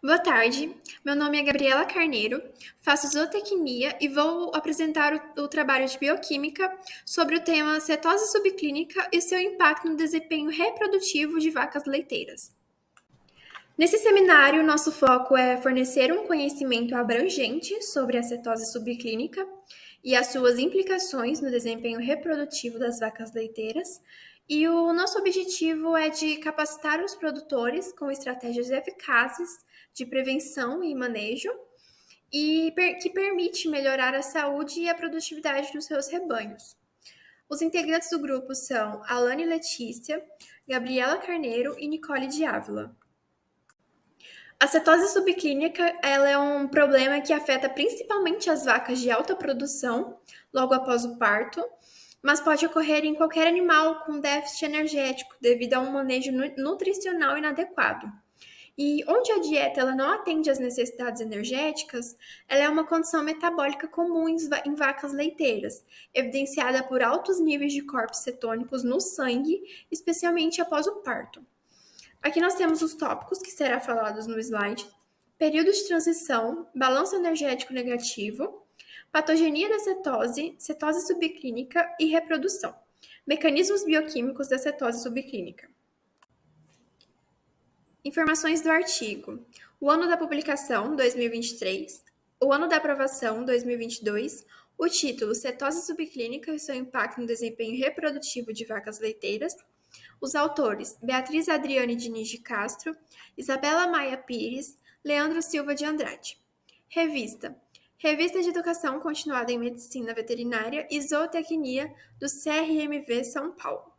Boa tarde, meu nome é Gabriela Carneiro, faço zootecnia e vou apresentar o trabalho de bioquímica sobre o tema cetose subclínica e seu impacto no desempenho reprodutivo de vacas leiteiras. Nesse seminário, nosso foco é fornecer um conhecimento abrangente sobre a cetose subclínica e as suas implicações no desempenho reprodutivo das vacas leiteiras. E o nosso objetivo é de capacitar os produtores com estratégias eficazes de prevenção e manejo que permite melhorar a saúde e a produtividade dos seus rebanhos. Os integrantes do grupo são Alane Letícia, Gabriela Carneiro e Nicole de Ávila. A cetose subclínica ela é um problema que afeta principalmente as vacas de alta produção logo após o parto, mas pode ocorrer em qualquer animal com déficit energético devido a um manejo nutricional inadequado. E onde a dieta ela não atende às necessidades energéticas, ela é uma condição metabólica comum em vacas leiteiras, evidenciada por altos níveis de corpos cetônicos no sangue, especialmente após o parto. Aqui nós temos os tópicos que serão falados no slide: período de transição, balanço energético negativo, patogenia da cetose, cetose subclínica e reprodução. Mecanismos bioquímicos da cetose subclínica. Informações do artigo: o ano da publicação, 2023, o ano da aprovação, 2022, o título, cetose subclínica e seu impacto no desempenho reprodutivo de vacas leiteiras. Os autores: Beatriz Adriane Diniz de Castro, Isabela Maia Pires, Leandro Silva de Andrade. Revista: Revista de Educação Continuada em Medicina Veterinária e Zootecnia do CRMV São Paulo.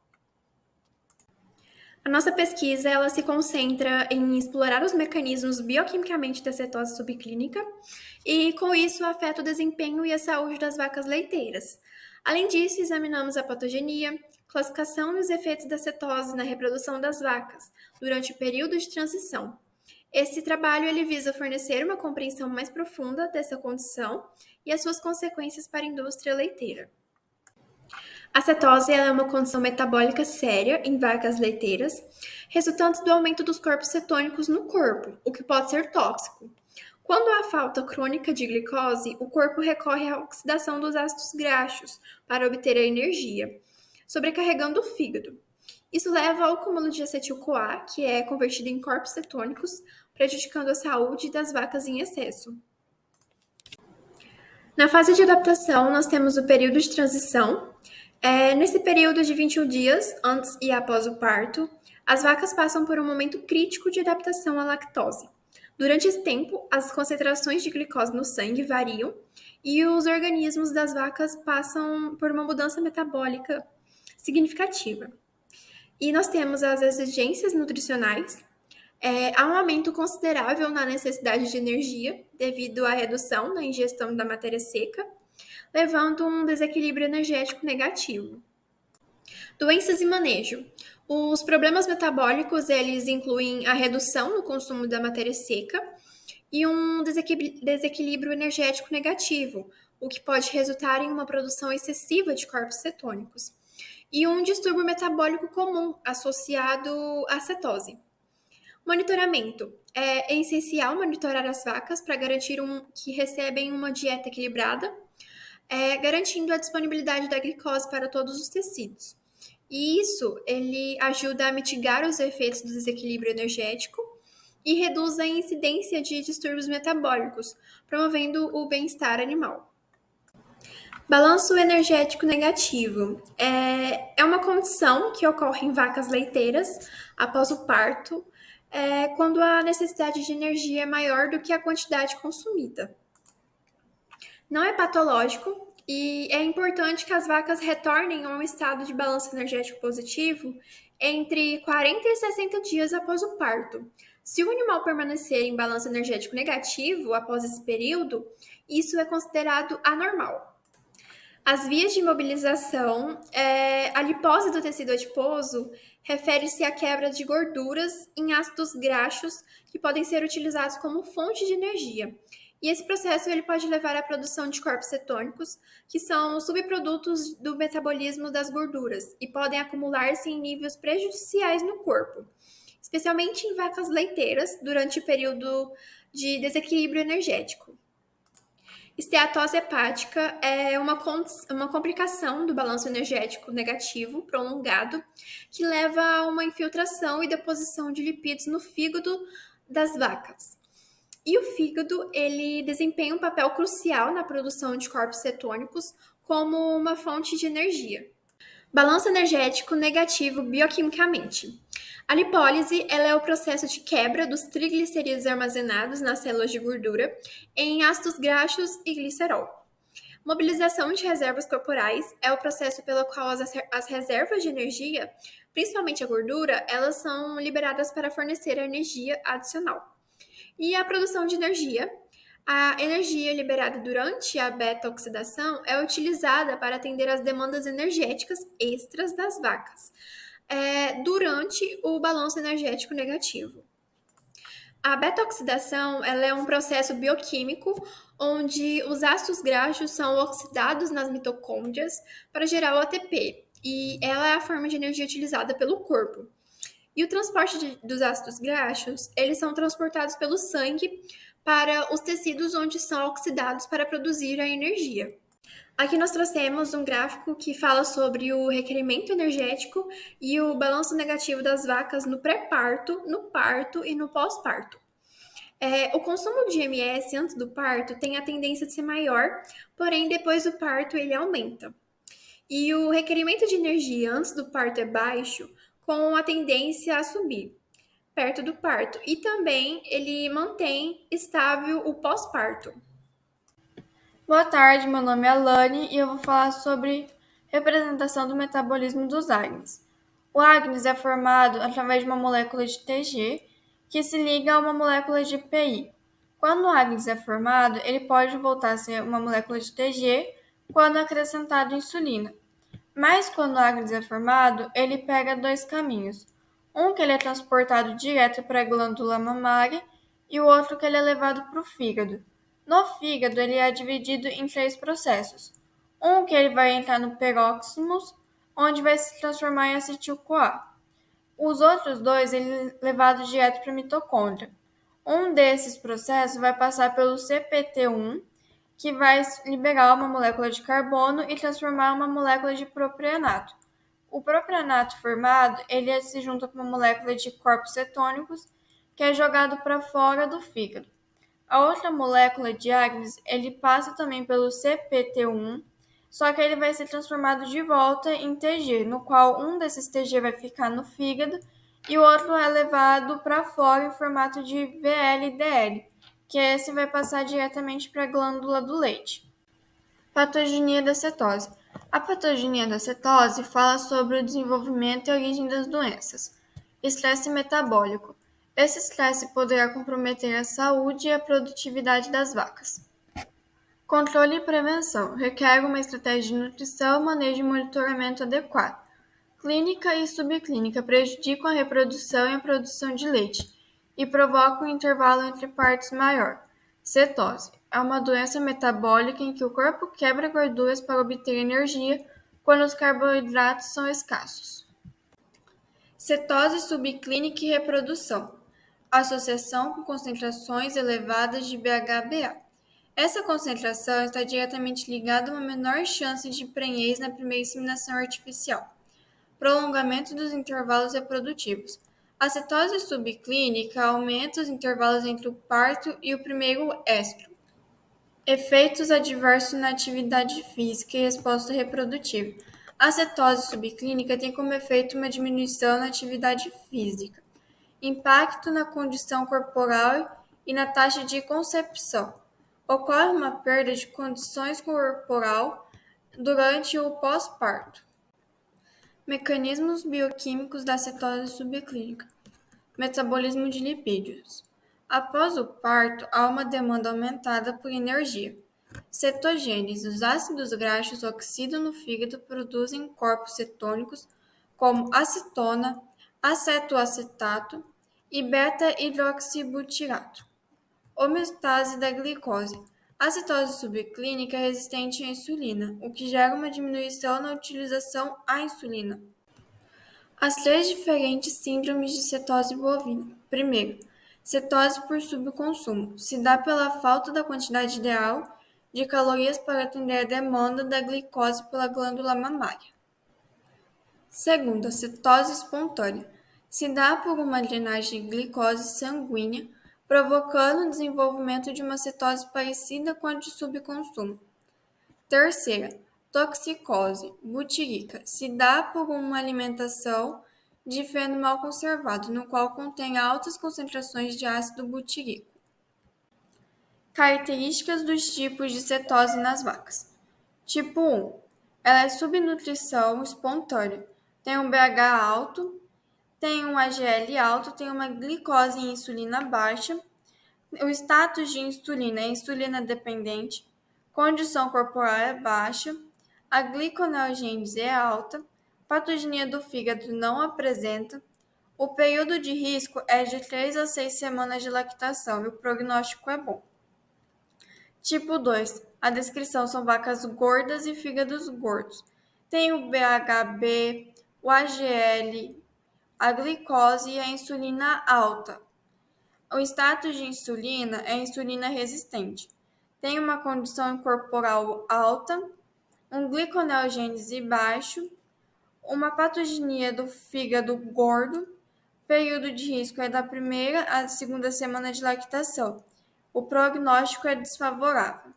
A nossa pesquisa ela se concentra em explorar os mecanismos bioquimicamente da cetose subclínica e, com isso, afeta o desempenho e a saúde das vacas leiteiras. Além disso, examinamos a patogenia, classificação e os efeitos da cetose na reprodução das vacas durante o período de transição. Esse trabalho ele visa fornecer uma compreensão mais profunda dessa condição e as suas consequências para a indústria leiteira. A cetose é uma condição metabólica séria em vacas leiteiras, resultante do aumento dos corpos cetônicos no corpo, o que pode ser tóxico. Quando há falta crônica de glicose, o corpo recorre à oxidação dos ácidos graxos para obter a energia, sobrecarregando o fígado. Isso leva ao acúmulo de acetil-CoA, que é convertido em corpos cetônicos, prejudicando a saúde das vacas em excesso. Na fase de adaptação, nós temos o período de transição. Nesse período de 21 dias, antes e após o parto, as vacas passam por um momento crítico de adaptação à lactose. Durante esse tempo, as concentrações de glicose no sangue variam e os organismos das vacas passam por uma mudança metabólica significativa. E nós temos as exigências nutricionais. Há um aumento considerável na necessidade de energia devido à redução na ingestão da matéria seca, levando a um desequilíbrio energético negativo. Doenças e manejo. Os problemas metabólicos, eles incluem a redução no consumo da matéria seca e um desequilíbrio energético negativo, o que pode resultar em uma produção excessiva de corpos cetônicos, e um distúrbio metabólico comum associado à cetose. Monitoramento. É essencial monitorar as vacas para garantir que recebem uma dieta equilibrada, garantindo a disponibilidade da glicose para todos os tecidos. E isso, ele ajuda a mitigar os efeitos do desequilíbrio energético e reduz a incidência de distúrbios metabólicos, promovendo o bem-estar animal. Balanço energético negativo. É uma condição que ocorre em vacas leiteiras após o parto, quando a necessidade de energia é maior do que a quantidade consumida. Não é patológico e é importante que as vacas retornem a um estado de balanço energético positivo entre 40 e 60 dias após o parto. Se o animal permanecer em balanço energético negativo após esse período, isso é considerado anormal. As vias de mobilização, a lipose do tecido adiposo refere-se à quebra de gorduras em ácidos graxos que podem ser utilizados como fonte de energia. E esse processo ele pode levar à produção de corpos cetônicos, que são subprodutos do metabolismo das gorduras e podem acumular-se em níveis prejudiciais no corpo. especialmente em vacas leiteiras durante o período de desequilíbrio energético. Esteatose hepática é uma complicação do balanço energético negativo prolongado que leva a uma infiltração e deposição de lipídios no fígado das vacas. E o fígado, ele desempenha um papel crucial na produção de corpos cetônicos como uma fonte de energia. Balanço energético negativo bioquimicamente. A lipólise ela é o processo de quebra dos triglicerídeos armazenados nas células de gordura em ácidos graxos e glicerol. Mobilização de reservas corporais é o processo pelo qual as reservas de energia, principalmente a gordura, elas são liberadas para fornecer a energia adicional. E a produção de energia. A energia liberada durante a beta-oxidação é utilizada para atender às demandas energéticas extras das vacas, durante o balanço energético negativo. A beta-oxidação ela é um processo bioquímico onde os ácidos graxos são oxidados nas mitocôndrias para gerar o ATP, e ela é a forma de energia utilizada pelo corpo. E o transporte dos ácidos graxos, eles são transportados pelo sangue para os tecidos onde são oxidados para produzir a energia. Aqui nós trouxemos um gráfico que fala sobre o requerimento energético e o balanço negativo das vacas no pré-parto, no parto e no pós-parto. O consumo de IMS antes do parto tem a tendência de ser maior, porém depois do parto ele aumenta. E o requerimento de energia antes do parto é baixo, com a tendência a subir perto do parto. E também ele mantém estável o pós-parto. Boa tarde, meu nome é Alane e eu vou falar sobre representação do metabolismo dos Agnes. O Agnes é formado através de uma molécula de TG que se liga a uma molécula de PI. Quando o Agnes é formado, ele pode voltar a ser uma molécula de TG quando acrescentado insulina. Mas quando o Agnes é formado, ele pega dois caminhos. Um que ele é transportado direto para a glândula mamária e o outro que ele é levado para o fígado. No fígado, ele é dividido em três processos. Um que ele vai entrar no peróximus, onde vai se transformar em acetil-CoA. Os outros dois, ele é levado direto para a mitocôndria. Um desses processos vai passar pelo CPT1, que vai liberar uma molécula de carbono e transformar uma molécula de propionato. O propionato formado, ele se junta com uma molécula de corpos cetônicos, que é jogado para fora do fígado. A outra molécula de Agnes, ele passa também pelo CPT1, só que ele vai ser transformado de volta em TG, no qual um desses TG vai ficar no fígado e o outro é levado para fora em formato de VLDL, que esse vai passar diretamente para a glândula do leite. Patogenia da cetose. A patogenia da cetose fala sobre o desenvolvimento e origem das doenças. Estresse metabólico. Esse estresse poderá comprometer a saúde e a produtividade das vacas. Controle e prevenção. Requer uma estratégia de nutrição, manejo e monitoramento adequado. Clínica e subclínica prejudicam a reprodução e a produção de leite e provocam um intervalo entre partos maior. Cetose. É uma doença metabólica em que o corpo quebra gorduras para obter energia quando os carboidratos são escassos. Cetose subclínica e reprodução. Associação com concentrações elevadas de BHBA. Essa concentração está diretamente ligada a uma menor chance de prenhez na primeira inseminação artificial. Prolongamento dos intervalos reprodutivos. A cetose subclínica aumenta os intervalos entre o parto e o primeiro estro. Efeitos adversos na atividade física e resposta reprodutiva. A cetose subclínica tem como efeito uma diminuição na atividade física, impacto na condição corporal e na taxa de concepção. Ocorre uma perda de condições corporal durante o pós-parto. Mecanismos bioquímicos da cetose subclínica. Metabolismo de lipídios. Após o parto, há uma demanda aumentada por energia. Cetogênese. Os ácidos graxos oxidam no fígado e produzem corpos cetônicos como acetona, acetoacetato e beta-hidroxibutirato. Homeostase da glicose. A cetose subclínica é resistente à insulina, o que gera uma diminuição na utilização à insulina. As três diferentes síndromes de cetose bovina. Primeiro, cetose por subconsumo. Se dá pela falta da quantidade ideal de calorias para atender a demanda da glicose pela glândula mamária. Segundo, a cetose espontânea. Se dá por uma drenagem de glicose sanguínea, provocando o desenvolvimento de uma cetose parecida com a de subconsumo. Terceira, toxicose butírica. Se dá por uma alimentação de feno mal conservado, no qual contém altas concentrações de ácido butírico. Características dos tipos de cetose nas vacas. Tipo 1. Ela é subnutrição espontânea. Tem um BH alto, tem um AGL alto, tem uma glicose e insulina baixa. O status de insulina é insulina dependente, condição corporal é baixa, a gliconeogênese é alta, patogenia do fígado não apresenta, o período de risco é de 3 a 6 semanas de lactação e o prognóstico é bom. Tipo 2. A descrição são vacas gordas e fígados gordos. Tem o BHB, o AGL, a glicose e a insulina alta. O status de insulina é insulina resistente. Tem uma condição corporal alta, um gliconeogênese baixo, uma patogenia do fígado gordo. Período de risco é da primeira à segunda semana de lactação. O prognóstico é desfavorável.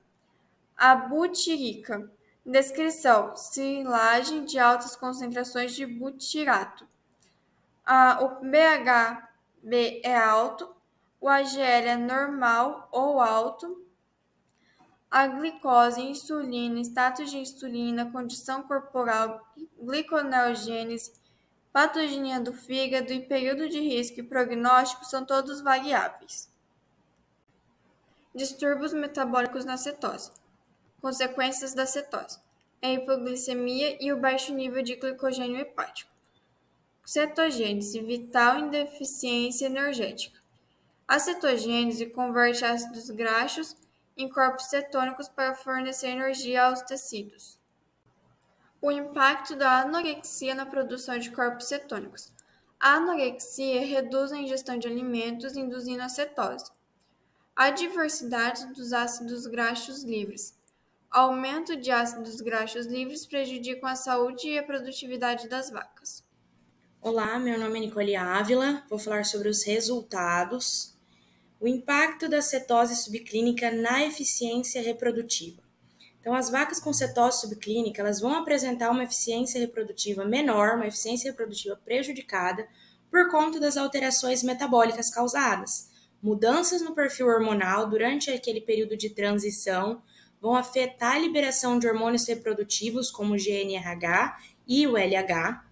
A butírica. Descrição: silagem de altas concentrações de butirato. O BHB é alto, o AGL é normal ou alto, a glicose, insulina, status de insulina, condição corporal, gliconeogênese, patogenia do fígado e período de risco e prognóstico são todos variáveis. Distúrbios metabólicos na cetose. Consequências da cetose: a hipoglicemia e o baixo nível de glicogênio hepático. Cetogênese vital em deficiência energética. A cetogênese converte ácidos graxos em corpos cetônicos para fornecer energia aos tecidos. O impacto da anorexia na produção de corpos cetônicos. A anorexia reduz a ingestão de alimentos, induzindo a cetose. A diversidade dos ácidos graxos livres. Aumento de ácidos graxos livres prejudicam a saúde e a produtividade das vacas. Olá, meu nome é Nicole Ávila, vou falar sobre os resultados. O impacto da cetose subclínica na eficiência reprodutiva. Então, as vacas com cetose subclínica, elas vão apresentar uma eficiência reprodutiva menor, uma eficiência reprodutiva prejudicada por conta das alterações metabólicas causadas. Mudanças no perfil hormonal durante aquele período de transição vão afetar a liberação de hormônios reprodutivos, como o GnRH e o LH,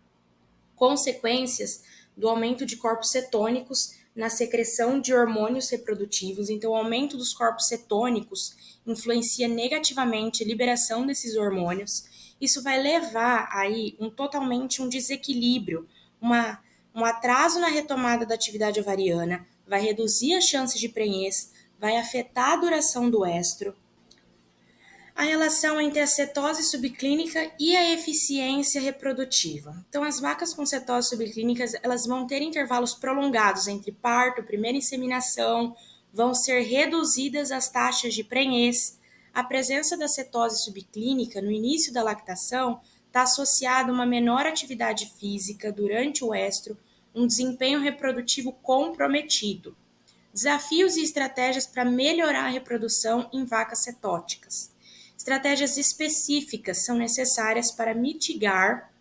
consequências do aumento de corpos cetônicos na secreção de hormônios reprodutivos. Então, o aumento dos corpos cetônicos influencia negativamente a liberação desses hormônios. Isso vai levar aí totalmente um desequilíbrio, um atraso na retomada da atividade ovariana, vai reduzir as chances de prenhez, vai afetar a duração do estro. A relação entre a cetose subclínica e a eficiência reprodutiva. Então, as vacas com cetose subclínicas, elas vão ter intervalos prolongados entre parto, primeira inseminação, vão ser reduzidas as taxas de prenhez. A presença da cetose subclínica no início da lactação está associada a uma menor atividade física durante o estro, um desempenho reprodutivo comprometido. Desafios e estratégias para melhorar a reprodução em vacas cetóticas. Estratégias específicas são necessárias para mitigar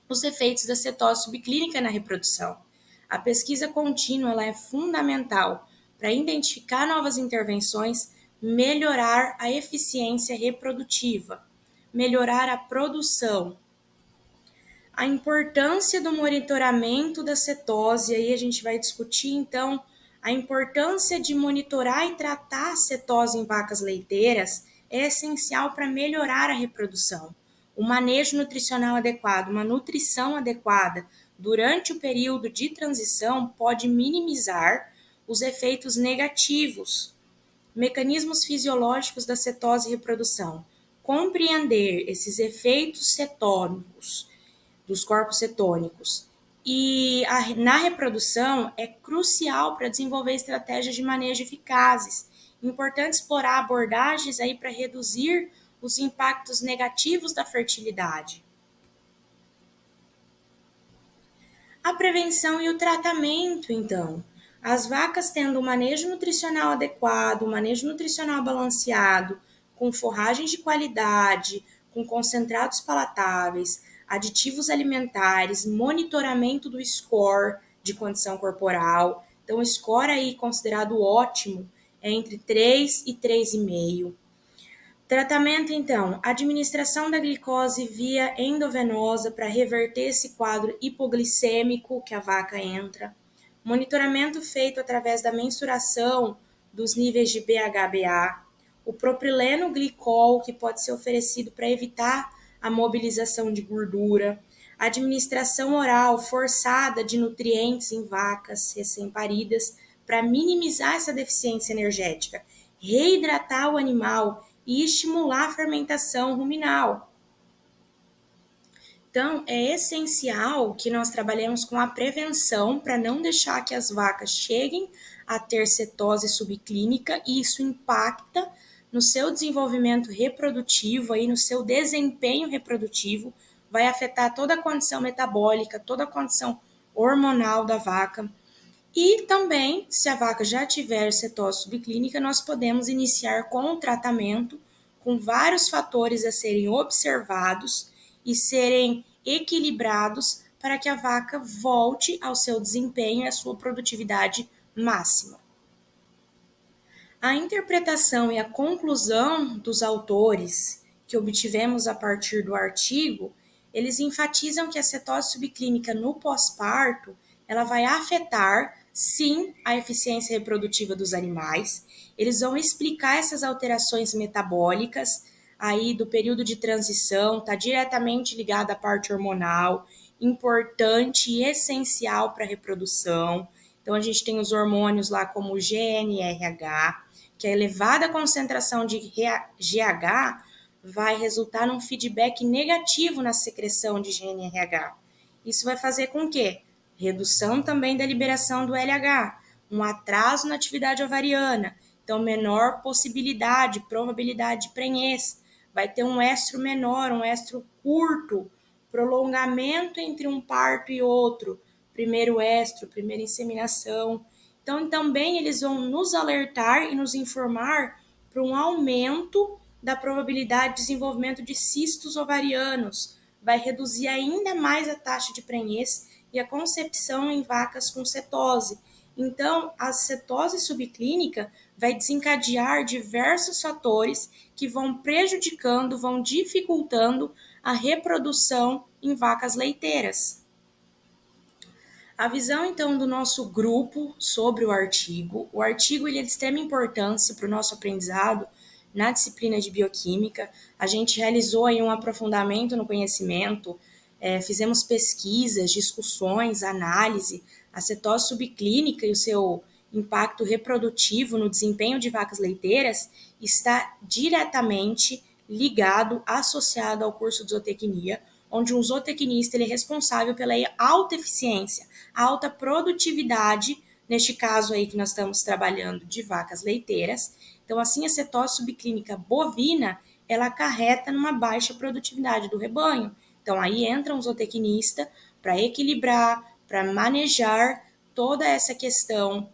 os efeitos da cetose subclínica na reprodução. A pesquisa contínua ela é fundamental para identificar novas intervenções, melhorar a eficiência reprodutiva, melhorar a produção. A importância do monitoramento da cetose, aí a gente vai discutir então a importância de monitorar e tratar a cetose em vacas leiteiras é essencial para melhorar a reprodução. O manejo nutricional adequado, uma nutrição adequada durante o período de transição pode minimizar os efeitos negativos. Mecanismos fisiológicos da cetose e reprodução. Compreender esses efeitos cetônicos, dos corpos cetônicos, E na reprodução é crucial para desenvolver estratégias de manejo eficazes. Importante explorar abordagens aí para reduzir os impactos negativos da fertilidade. A prevenção e o tratamento, então. As vacas tendo um manejo nutricional adequado, um manejo nutricional balanceado, com forragens de qualidade, com concentrados palatáveis, aditivos alimentares, monitoramento do score de condição corporal. Então, o score aí considerado ótimo é entre 3 e 3,5. Tratamento, então, administração da glicose via endovenosa para reverter esse quadro hipoglicêmico que a vaca entra. Monitoramento feito através da mensuração dos níveis de BHBA. O propileno glicol, que pode ser oferecido para evitar a mobilização de gordura. Administração oral forçada de nutrientes em vacas recém-paridas para minimizar essa deficiência energética. Reidratar o animal e estimular a fermentação ruminal. Então, é essencial que nós trabalhemos com a prevenção para não deixar que as vacas cheguem a ter cetose subclínica e isso impacta no seu desenvolvimento reprodutivo, aí no seu desempenho reprodutivo, vai afetar toda a condição metabólica, toda a condição hormonal da vaca. E também, se a vaca já tiver cetose subclínica, nós podemos iniciar com o tratamento, com vários fatores a serem observados e serem equilibrados para que a vaca volte ao seu desempenho e à sua produtividade máxima. A interpretação e a conclusão dos autores que obtivemos a partir do artigo, eles enfatizam que a cetose subclínica no pós-parto, ela vai afetar, sim, a eficiência reprodutiva dos animais. Eles vão explicar essas alterações metabólicas aí do período de transição, está diretamente ligada à parte hormonal, importante e essencial para a reprodução. Então, a gente tem os hormônios lá como o GNRH, que a elevada concentração de GH vai resultar num feedback negativo na secreção de GNRH. Isso vai fazer com que redução também da liberação do LH, um atraso na atividade ovariana, então menor possibilidade, probabilidade de prenhez, vai ter um estro menor, um estro curto, prolongamento entre um parto e outro, primeiro estro, primeira inseminação. Então, também eles vão nos alertar e nos informar para um aumento da probabilidade de desenvolvimento de cistos ovarianos, vai reduzir ainda mais a taxa de prenhez e a concepção em vacas com cetose. Então, a cetose subclínica vai desencadear diversos fatores que vão prejudicando, vão dificultando a reprodução em vacas leiteiras. A visão, então, do nosso grupo sobre o artigo. O artigo ele é de extrema importância para o nosso aprendizado na disciplina de bioquímica. A gente realizou aí um aprofundamento no conhecimento, fizemos pesquisas, discussões, análise. A cetose subclínica e o seu impacto reprodutivo no desempenho de vacas leiteiras está diretamente ligado, associado ao curso de zootecnia, onde um zootecnista ele é responsável pela alta eficiência, alta produtividade, neste caso aí que nós estamos trabalhando de vacas leiteiras. Então, assim, a cetose subclínica bovina, ela acarreta numa baixa produtividade do rebanho. Então, aí entra um zootecnista para equilibrar, para manejar toda essa questão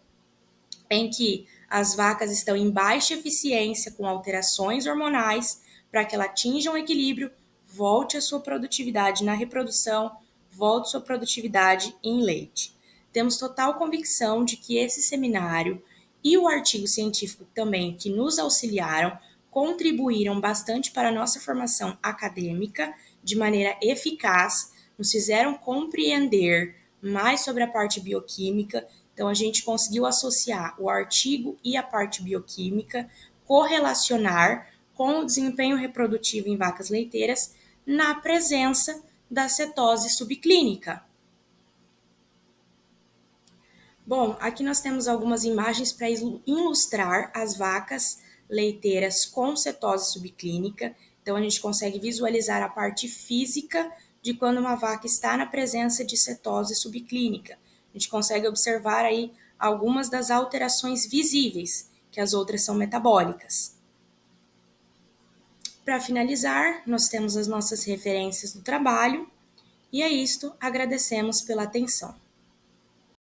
em que as vacas estão em baixa eficiência com alterações hormonais, para que ela atinja um equilíbrio, volte a sua produtividade na reprodução, volte a sua produtividade em leite. Temos total convicção de que esse seminário e o artigo científico também que nos auxiliaram contribuíram bastante para a nossa formação acadêmica de maneira eficaz, nos fizeram compreender mais sobre a parte bioquímica. Então, a gente conseguiu associar o artigo e a parte bioquímica, correlacionar com o desempenho reprodutivo em vacas leiteiras na presença da cetose subclínica. Bom, aqui nós temos algumas imagens para ilustrar as vacas leiteiras com cetose subclínica. Então, a gente consegue visualizar a parte física de quando uma vaca está na presença de cetose subclínica. A gente consegue observar aí algumas das alterações visíveis, que as outras são metabólicas. Para finalizar, nós temos as nossas referências do trabalho, e é isto, agradecemos pela atenção.